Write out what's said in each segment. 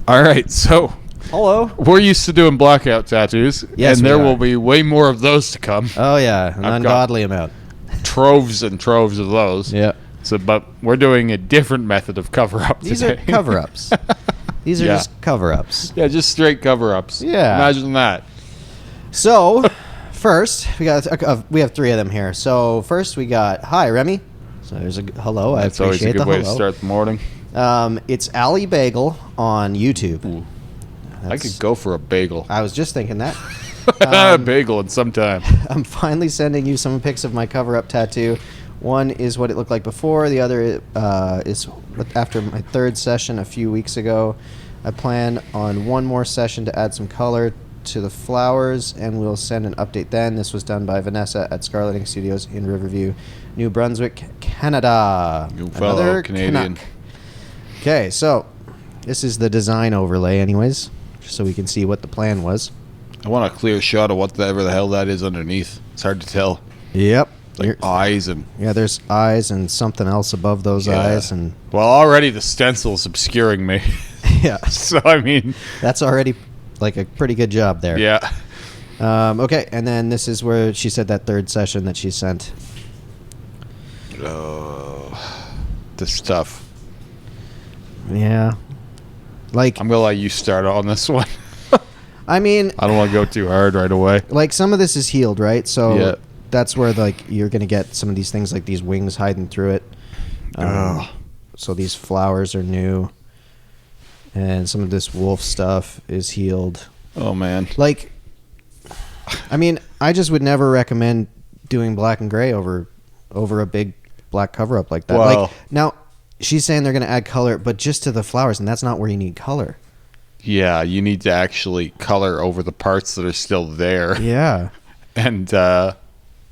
All right, so Hello. we're used to doing blackout tattoos, Yes, and we there are. will be way more of those to come. Oh yeah, an I've ungodly amount. Troves and troves of those. Yeah. So, but we're doing a different method of cover-up These today. are cover-ups. These are Yeah. just cover-ups. Yeah, just straight cover-ups. Yeah. Imagine that. So, first we have three of them here. So first we got hi Remy. So there's a hello. That's I always a appreciate good the way to hello. start the morning. It's Ali Bagel on YouTube. Ooh. I could go for a bagel. I was just thinking that. A bagel in some time. I'm finally sending you some pics of my cover-up tattoo. One is what it looked like before. The other is after my third session a few weeks ago. I plan on one more session to add some color to the flowers, and we'll send an update then. This was done by Vanessa at Scarlet Ink Studios in Riverview, New Brunswick, Canada. You fellow Canadian. Canuck. Okay, so this is the design overlay anyways, just so we can see what the plan was. I want a clear shot of whatever the hell that is underneath. It's hard to tell. Yep. Like eyes and... Yeah, there's eyes and something else above those eyes. And well, already the stencil's obscuring me. yeah, So, I mean... that's already like a pretty good job there. Yeah. Okay, and then this is where she said that third session that she sent. This stuff. Yeah. Like, I'm going to let you start on this one. I mean, I don't want to go too hard right away. like some of this is healed, right? So Yeah. that's where like you're going to get some of these things like these wings hiding through it. So these flowers are new. And some of this wolf stuff is healed. Oh, man. Like, I mean, I just would never recommend doing black and gray over a big black cover up like that. Well, like now, she's saying they're going to add color, but just to the flowers, and that's not where you need color. yeah, you need to actually color over the parts that are still there. Yeah. And,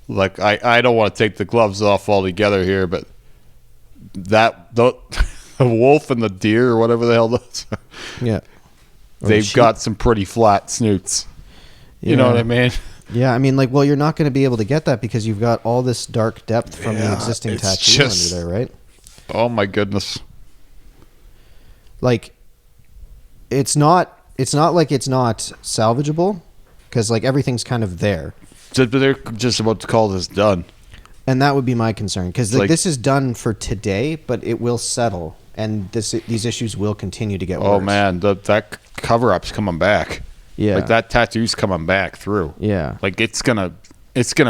like, I don't want to take the gloves off altogether here, but the wolf and the deer or whatever the hell those are, Yeah. Or they've sheep. got some pretty flat snoots. You know Yeah. what I mean? Yeah, I mean, like, well, you're not going to be able to get that because you've got all this dark depth from the Yeah, existing it's tattoo just- under there, right? Oh, my goodness. Like, it's not like it's not salvageable because like everything's kind of there. But they're just about to call this done. And that would be my concern because Like- this is done for today, but it will settle, and these issues will continue to get worse. Oh, man. That cover-up's coming back. Yeah. Like, that tattoo's coming back through. Yeah. Like, it's gonna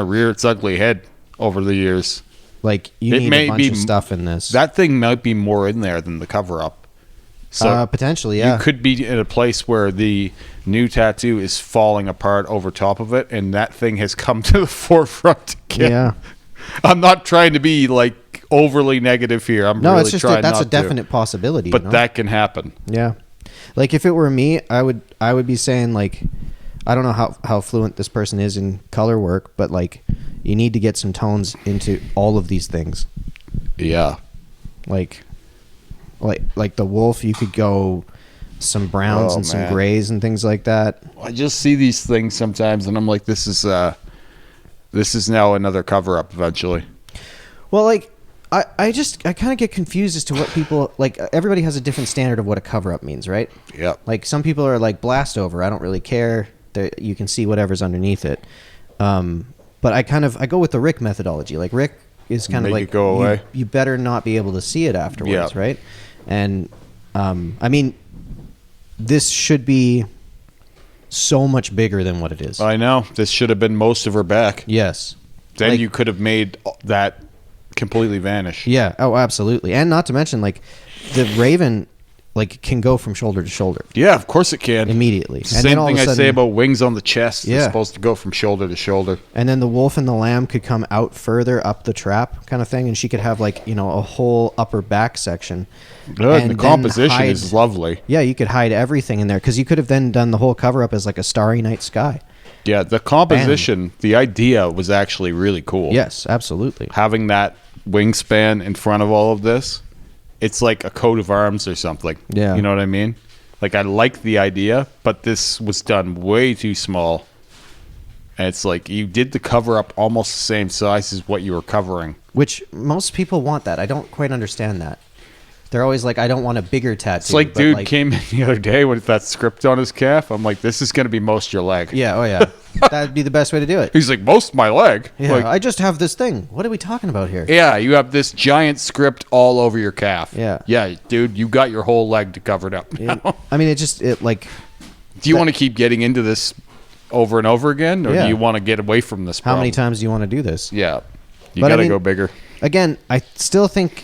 rear its ugly head over the years. Like, you It need may a bunch be of stuff in this. That thing might be more in there than the cover-up. So Potentially, yeah. you could be in a place where the new tattoo is falling apart over top of it, and that thing has come to the forefront again. Yeah. I'm not trying to be, like, overly negative here. I'm No, really it's just trying that's not a definite possibility. to. But you know? that can happen. Yeah. Like if it were me, I would be saying like, I don't know how fluent this person is in color work, but like you need to get some tones into all of these things. Yeah. Like the wolf, you could go some browns Oh, and some man. grays and things like that. I just see these things sometimes, and I'm like, this is now another cover-up eventually. Well, like I kind of get confused as to what people like. Everybody has a different standard of what a cover up means, right? Yep. Like some people are like blast over. I don't really care. You can see whatever's underneath it. But I go with the Rick methodology. Like Rick is kind of Make like it go away. You better not be able to see it afterwards, Yeah. right? And I mean, this should be so much bigger than what it is. I know. This should have been most of her back. Yes. Then Like- you could have made that completely vanish. Yeah. Oh, absolutely. And not to mention, like the raven, like can go from shoulder to shoulder Yeah, of course it can. immediately. It's the same all of thing a I say sudden- about wings on the chest. They're Yeah. supposed to go from shoulder to shoulder. And then the wolf and the lamb could come out further up the trap kind of thing. And she could have like, a whole upper back section. Good. And The then composition hide- is lovely. Yeah, you could hide everything in there because you could have then done the whole cover up as like a starry night sky. Yeah, the composition, the idea was actually really cool. Yes, absolutely. Having that wingspan in front of all of this, it's like a coat of arms or something. Yeah. You know what I mean? Like, I like the idea, but this was done way too small. And it's like you did the cover up almost the same size as what you were covering. Which most people want that. I don't quite understand that. They're always like, I don't want a bigger tattoo. It's like, dude came in the other day with that script on his calf. I'm like, this is going to be most your leg. Yeah, oh yeah. That'd be the best way to do it. He's like, most my leg. Yeah, like, I just have this thing. What are we talking about here? yeah, you have this giant script all over your calf. Yeah. Yeah, dude, you got your whole leg to cover it up now. I mean, it like... Do you want to keep getting into this over and over again? Or Yeah. do you want to get away from this How problem? many times do you want to do this? Yeah. You But got to I mean, go bigger. Again, I still think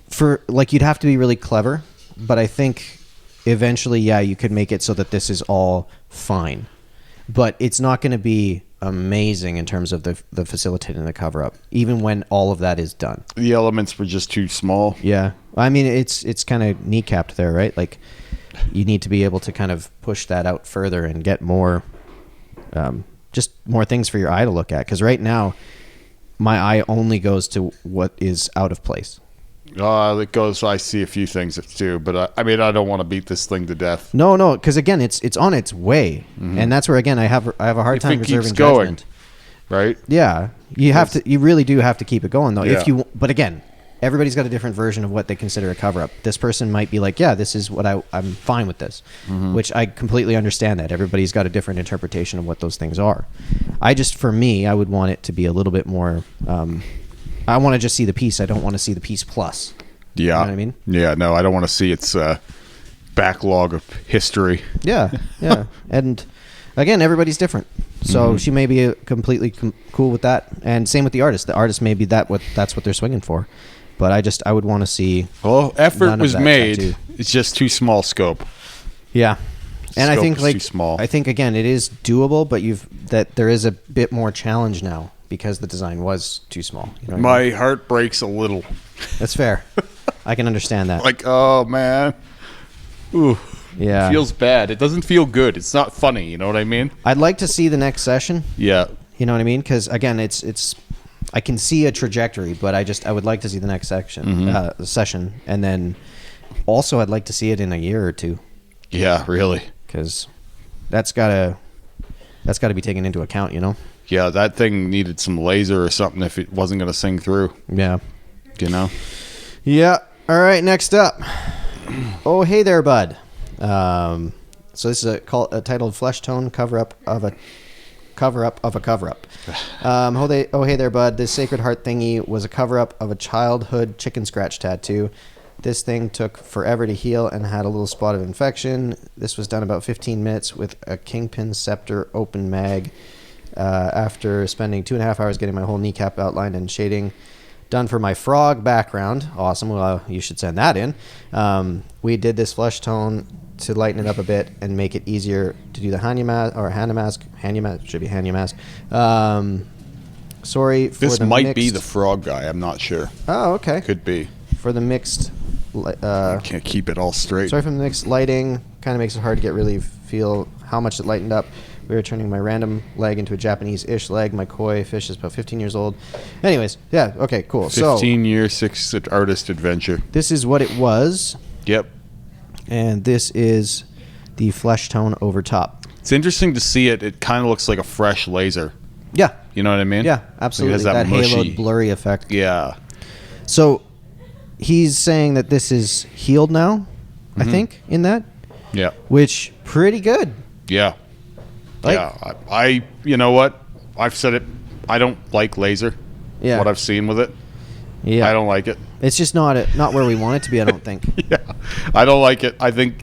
for like you'd have to be really clever, but I think eventually, yeah, you could make it so that this is all fine. But it's not going to be amazing in terms of the facilitating the cover up, even when all of that is done. The elements were just too small. Yeah. I mean, it's kind of kneecapped there, right? Like you need to be able to kind of push that out further and get more, just more things for your eye to look at. Because right now, my eye only goes to what is out of place. It goes. I see a few things too, but I mean, I don't want to beat this thing to death. No, because again, it's on its way, and that's where again I have a hard time If it keeps reserving going, judgment. right? Yeah, you really do have to keep it going though. Yeah. But again, everybody's got a different version of what they consider a cover up. This person might be like, yeah, this is what I'm fine with this, which I completely understand that. Everybody's got a different interpretation of what those things are. For me, I would want it to be a little bit more. I want to just see the piece. I don't want to see the piece plus. Yeah. You know what I mean? Yeah, no, I don't want to see its backlog of history. Yeah. And again, everybody's different. So she may be completely cool with that. And same with the artist. The artist may be that's what they're swinging for. But I would want to see. Well, effort none of was that made. tattoo. It's just too small scope. Yeah. And I Scope think is too small. I think again it is doable, but there is a bit more challenge now because the design was too small. You know what I mean? My heart breaks a little. That's fair. I can understand that. Like, oh man. Ooh. Yeah. It feels bad. It doesn't feel good. It's not funny, you know what I mean? I'd like to see the next session. Yeah. You know what I mean? Because again, it's I can see a trajectory, but I would like to see the next session, and then also I'd like to see it in a year or two. Yeah, really. Because that's gotta be taken into account, you know. Yeah, that thing needed some laser or something if it wasn't going to sing through. Yeah. You know. Yeah. All right. Next up. Oh, hey there, bud. So this is titled "Flesh Tone Cover Up of a Cover Up of a Cover Up." Oh, hey there, bud. This Sacred Heart thingy was a cover up of a childhood chicken scratch tattoo. This thing took forever to heal and had a little spot of infection. This was done about 15 minutes with a Kingpin Scepter open mag. After spending 2.5 hours getting my whole kneecap outlined and shading done for my frog background. Awesome. Well, you should send that in. We did this flesh tone to lighten it up a bit and make it easier to do the Hanya mask. Should be Hanya mask. Sorry for This the might be mixed- the frog guy. I'm not sure. Oh, okay. Could be. For the mixed... Can't keep it all straight. Sorry for the mixed lighting. Kind of makes it hard to really feel how much it lightened up. We were turning my random leg into a Japanese-ish leg. My koi fish is about 15 years old. Anyways, yeah, okay, cool. 15-year, 6 artist adventure. This is what it was, Yep. and this is the flesh tone over top. It's interesting to see it. It kind of looks like a fresh laser. Yeah. You know what I mean? Yeah, absolutely. It has that haloed, mushy blurry effect. Yeah. So he's saying that this is healed now, I think, in that, Yeah. which pretty good. Yeah. Like- Yeah. I you know what? I've said it. I don't like laser. Yeah. What I've seen with it. Yeah. I don't like it. It's just not where we want it to be, I don't think. Yeah. I don't like it. I think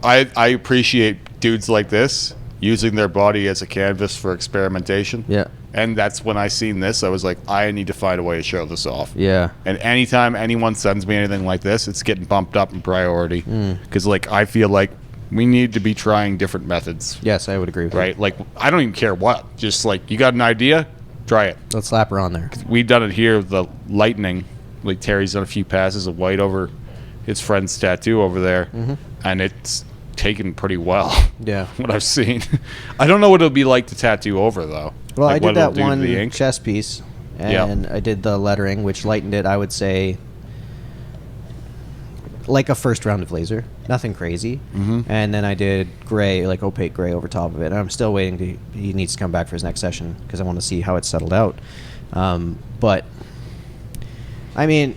I appreciate dudes like this using their body as a canvas for experimentation. Yeah. And that's when I seen this, I was like, I need to find a way to show this off. Yeah. And anytime anyone sends me anything like this, it's getting bumped up in priority. Because, like, I feel like we need to be trying different methods. Yes, I would agree with you. Right? Like, I don't even care what. Just, like, you got an idea? Try it. Let's slap her on there. We've done it here, the lightning. Like, Terry's done a few passes of white over his friend's tattoo over there. And it's taken pretty well. Yeah. What I've seen. I don't know what it'll be like to tattoo over, though. Well, like I did what it'll that do to one the ink. chest piece, and I did the lettering, which lightened it, I would say, like a first round of laser. Nothing crazy. And then I did gray, like opaque gray over top of it. And I'm still waiting he needs to come back for his next session because I want to see how it's settled out. But, I mean,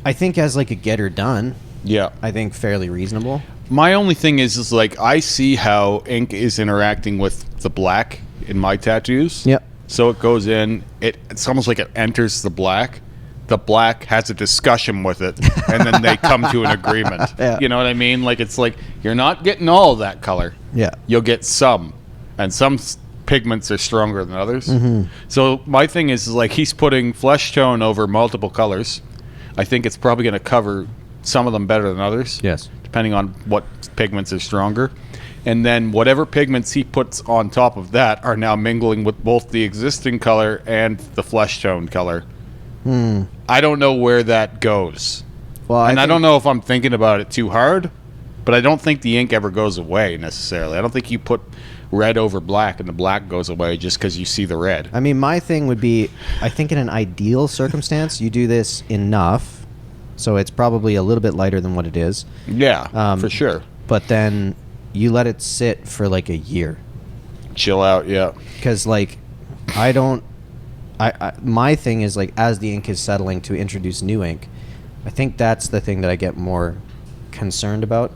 I think as like a getter done, Yeah. I think fairly reasonable. My only thing is like I see how ink is interacting with the black in my tattoos. Yep. So it goes in. It's almost like it enters the black. The black has a discussion with it, and then they come to an agreement. Yeah. You know what I mean? Like it's like you're not getting all of that color. Yeah. You'll get some, and some pigments are stronger than others. Mm-hmm. So my thing is like he's putting flesh tone over multiple colors. I think it's probably going to cover some of them better than others. Yes. Depending on what pigments are stronger. And then whatever pigments he puts on top of that are now mingling with both the existing color and the flesh tone color. I don't know where that goes. Well, I don't know if I'm thinking about it too hard, but I don't think the ink ever goes away necessarily. I don't think you put red over black and the black goes away just because you see the red. I mean, my thing would be, I think in an ideal circumstance, you do this enough, so it's probably a little bit lighter than what it is. Yeah, for sure. But then you let it sit for like a year. Chill out, yeah. Because, like, my thing is, like, as the ink is settling to introduce new ink, I think that's the thing that I get more concerned about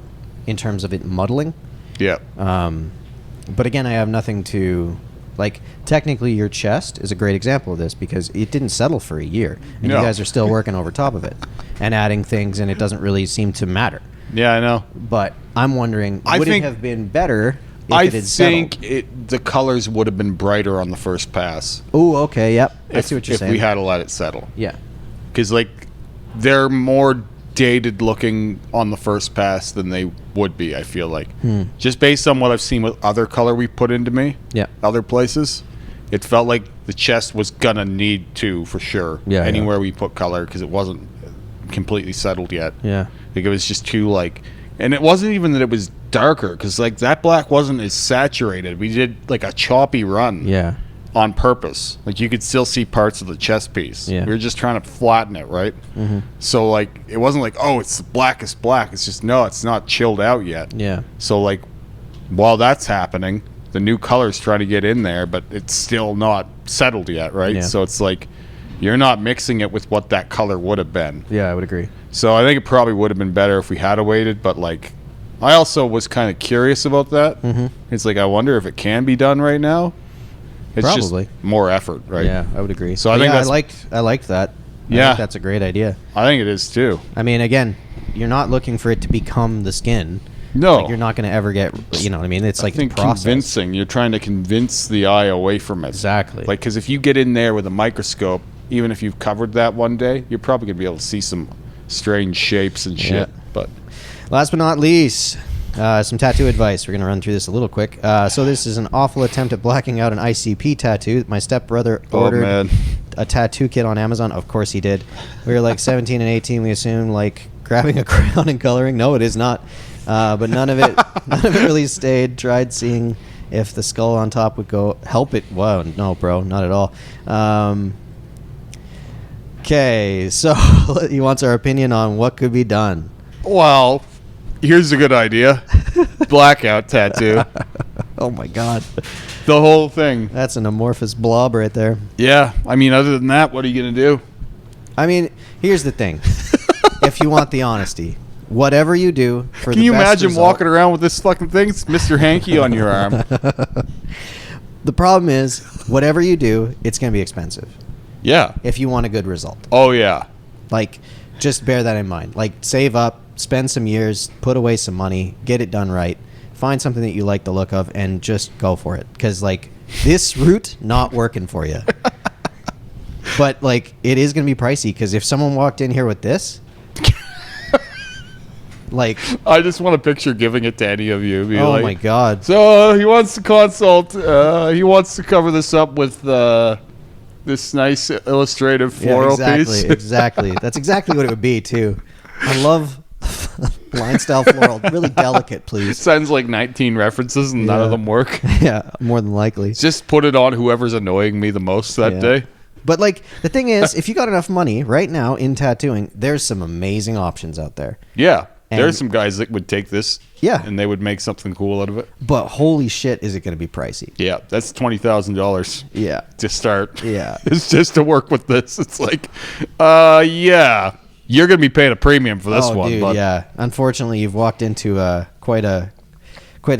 in terms of it muddling. Yeah. But again, I have nothing to... Like, technically, your chest is a great example of this because it didn't settle for a year. And No. you guys are still working over top of it and adding things, and it doesn't really seem to matter. Yeah, I know. But I'm wondering, would it have been better if I it had settled? think the colors would have been brighter on the first pass. Oh, okay, yep. I see what you're if saying. we had to let it settle. Yeah. Because, like, they're more dated looking on the first pass than they would be, I feel like. Just based on what I've seen with other color we put into me, Yeah. other places, it felt like the chest was going to need to, for sure, Yeah, anywhere we put color, because it wasn't completely settled yet. Yeah. Like, it was just too, like... And it wasn't even that it was darker, because, like, that black wasn't as saturated. We did, like, a choppy run. Yeah. On purpose. Like, you could still see parts of the chest piece. Yeah. We were just trying to flatten it, right? Mm-hmm. So, like, it wasn't like, oh, it's the blackest black. It's just, no, it's not chilled out yet. Yeah. So, like, while that's happening, the new color's trying to get in there, but it's still not settled yet, right? Yeah. So it's like, you're not mixing it with what that color would have been. Yeah, I would agree. So I think it probably would have been better if we had waited, but, like, I also was kind of curious about that. Mm-hmm. It's like, I wonder if it can be done right now. It's Probably. just more effort, right? Yeah, I would agree. So I think that's... I liked that. I Yeah. think that's a great idea. I think it is too. I mean, again, you're not looking for it to become the skin. No. Like, you're not going to ever get, you know what I mean? It's like I think the process. convincing. You're trying to convince the eye away from it. Exactly. Like, because if you get in there with a microscope, even if you've covered that one day, you're probably going to be able to see some strange shapes and shit. Yeah. But Last but not least, some tattoo advice. We're going to run through this a little quick. So this is an awful attempt at blacking out an ICP tattoo. My stepbrother ordered a tattoo kit on Amazon. Of course he did. We were like 17 and 18. We assumed like grabbing a crayon and coloring. No, it is not. But none of it really stayed. Tried seeing if the skull on top would go help it. Whoa, no, bro, not at all. Okay, so he wants our opinion on what could be done. well, here's a good idea. Blackout tattoo. Oh my god. The whole thing. That's an amorphous blob right there. Yeah. I mean, other than that, what are you going to do? I mean, here's the thing. If you want the honesty, whatever you do for Can the you best imagine result- walking around with this fucking thing? It's Mr. Hanky on your arm. The problem is, whatever you do, it's going to be expensive Yeah. if you want a good result. Oh, yeah. Like, just bear that in mind. Like, save up, spend some years, put away some money, get it done right, find something that you like the look of, and just go for it. Because, like, this route, not working for you. But, like, it is going to be pricey, because if someone walked in here with this, like... I just want a picture giving it to any of you. Be Oh, like, my God. So he wants to consult. He wants to cover this up with this nice illustrative floral piece. Exactly. That's exactly what it would be, too. I love line style floral. Really delicate, please. Sends like 19 references and none Yeah. of them work. Yeah, more than likely. Just put it on whoever's annoying me the most that Yeah. day. But, like, the thing is, if you got enough money right now in tattooing, there's some amazing options out there. Yeah. And- There's some guys that would take this. Yeah. And they would make something cool out of it. But holy shit, is it going to be pricey? Yeah. That's $20,000 Yeah. to start. Yeah. It's just to work with this. It's like, yeah. You're going to be paying a premium for this one. Dude, but yeah. Unfortunately, you've walked into quite a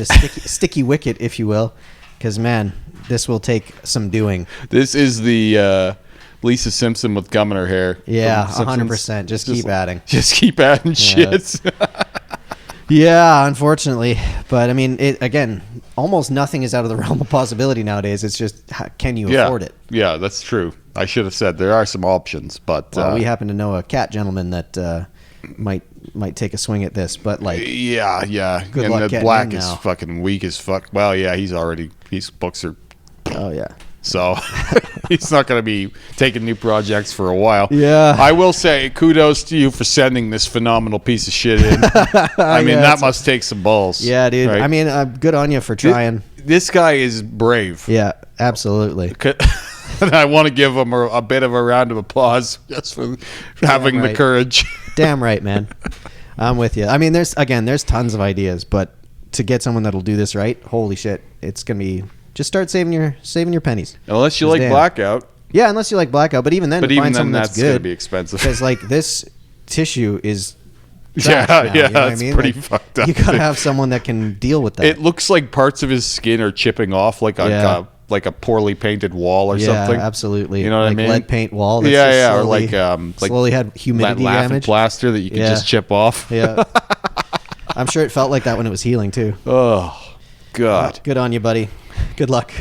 sticky wicket, if you will, because man, this will take some doing. This is the Lisa Simpson with gum in her hair. Yeah, from Simpsons. 100%. Just keep adding. Just keep adding shit. Yeah, unfortunately. But I mean, again, almost nothing is out of the realm of possibility nowadays. It's just, can you afford it? Yeah, that's true. I should have said there are some options, but Well, we happen to know a cat gentleman that might take a swing at this, but like, yeah. Good And luck the getting black in is now. fucking weak as fuck. Well, yeah, his books are oh yeah. so he's not going to be taking new projects for a while. Yeah. I will say kudos to you for sending this phenomenal piece of shit in. I mean, that must take some balls. Yeah, dude. right? I mean, good on you for trying. This guy is brave. Yeah, absolutely. And I want to give him a bit of a round of applause just for having the right. courage. Damn right, man. I'm with you. I mean, there's tons of ideas, but to get someone that'll do this right, holy shit, it's gonna be. Just start saving your pennies. Unless you like Damn. Blackout. Yeah, unless you like Blackout, but even then, But to even find then, something that's that's going to good be expensive. because like this tissue is. Yeah, trash now, you know what I it's mean? pretty Like, fucked up. You gotta have someone that can deal with that. It looks like parts of his skin are chipping off like a poorly painted wall or something. Yeah, absolutely. You know what I mean? Lead paint wall. That's Yeah, just yeah, slowly, or like slowly had humidity laughing damage. plaster that you can Yeah. just chip off. Yeah, I'm sure it felt like that when it was healing too. Oh, God. Good on you, buddy. Good luck.